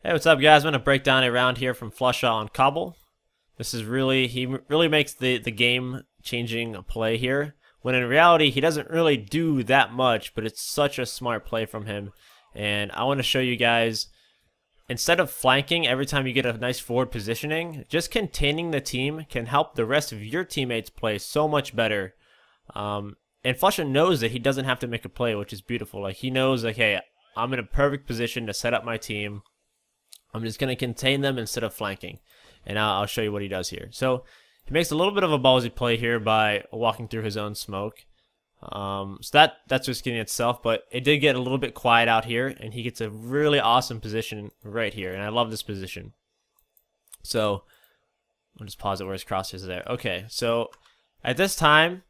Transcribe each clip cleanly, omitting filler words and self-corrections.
Hey, what's up, guys? I'm going to break down a round here from Flusha on Cobble. This is he really makes the game-changing play here, when in reality, he doesn't really do that much, but it's such a smart play from him. And I want to show you guys, instead of flanking every time you get a nice forward positioning, just containing the team can help the rest of your teammates play so much better. And Flusha knows that he doesn't have to make a play, which is beautiful. Like, he knows, like, hey, I'm in a perfect position to set up my team. I'm just going to contain them instead of flanking. And I'll show you what he does here. So he makes a little bit of a ballsy play here by walking through his own smoke. So that's risky in itself, but it did get a little bit quiet out here, and he gets a really awesome position right here. And I love this position. So I'll just pause it where his crosshairs are there. Okay, so at this time,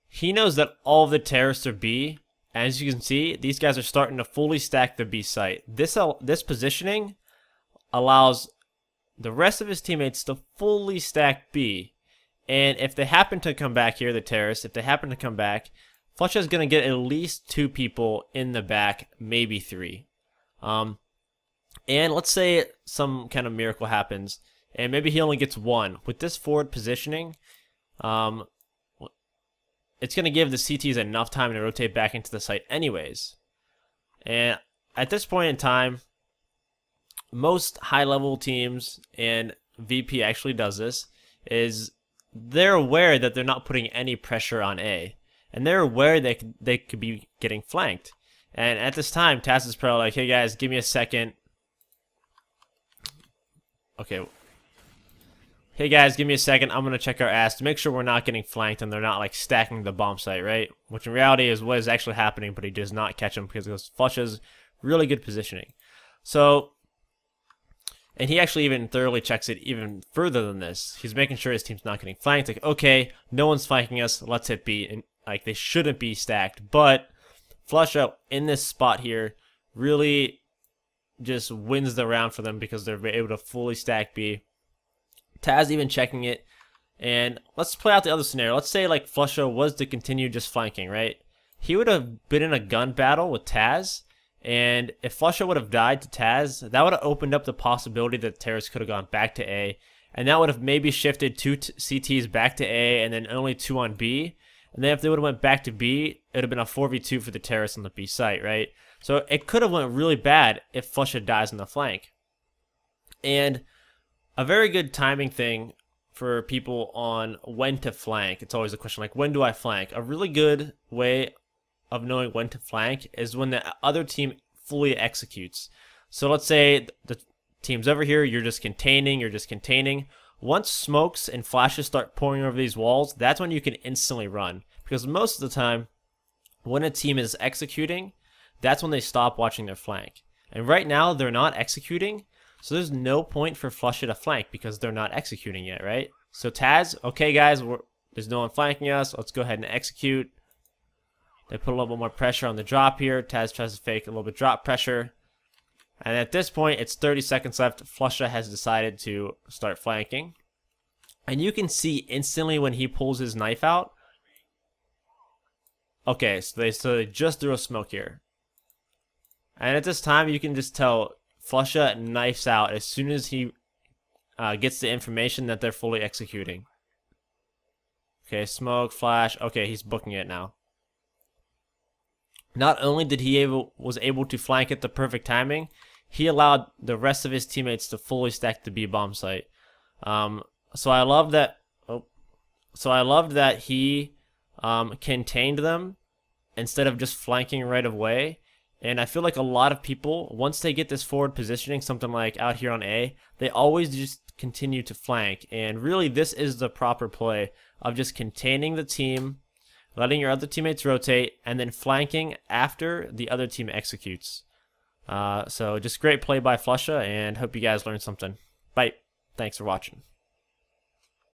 he knows that all of the terrorists are B. As you can see, these guys are starting to fully stack the B site. This positioning allows the rest of his teammates to fully stack B. And if they happen to come back here, the terrorists, if they happen to come back, Flusha is going to get at least 2 people in the back, maybe 3. And let's say some kind of miracle happens, and maybe he only gets 1. With this forward positioning, it's going to give the CTs enough time to rotate back into the site anyways. And at this point in time, most high-level teams, and VP actually does this, is they're aware that they're not putting any pressure on A. And they're aware they could be getting flanked. And at this time, Taz is probably like, hey guys, give me a second. Okay. Hey guys, give me a second. I'm going to check our ass to make sure we're not getting flanked and they're not like stacking the bomb site, right? Which in reality is what is actually happening, but he does not catch them because Flusha's really good positioning. So, and he actually even thoroughly checks it even further than this. He's making sure his team's not getting flanked. Like, okay, no one's flanking us. Let's hit B. And like, they shouldn't be stacked. But Flusha in this spot here really just wins the round for them because they're able to fully stack B. Taz even checking it. And let's play out the other scenario. Let's say like Flusha was to continue just flanking, right? He would have been in a gun battle with Taz. And if Flusha would have died to Taz, that would have opened up the possibility that terrorists could have gone back to A. And that would have maybe shifted 2 CTs back to A and then only 2 on B. And then if they would have went back to B, it would have been a 4v2 for the terrorists on the B site, right? So it could have went really bad if Flusha dies on the flank. And a very good timing thing for people on when to flank. It's always a question like, when do I flank? A really good way of knowing when to flank is when the other team fully executes. So let's say the team's over here, you're just containing. Once smokes and flashes start pouring over these walls, that's when you can instantly run. Because most of the time, when a team is executing, that's when they stop watching their flank. And right now, they're not executing, so there's no point for Flusha to flank because they're not executing yet, right? So Taz, okay guys, there's no one flanking us, let's go ahead and execute. They put a little bit more pressure on the drop here. Taz tries to fake a little bit drop pressure. And at this point, it's 30 seconds left. Flusha has decided to start flanking. And you can see instantly when he pulls his knife out. Okay, so they just threw a smoke here. And at this time, you can just tell Flusha knifes out as soon as he gets the information that they're fully executing. Okay, smoke, flash. Okay, he's booking it now. Not only did he was able to flank at the perfect timing, he allowed the rest of his teammates to fully stack the B bomb site. So I love that. So I loved that he contained them instead of just flanking right away. And I feel like a lot of people, once they get this forward positioning, something like out here on A, they always just continue to flank. And really, this is the proper play of just containing the team, letting your other teammates rotate, and then flanking after the other team executes. So just great play by Flusha, and hope you guys learned something. Bye. Thanks for watching.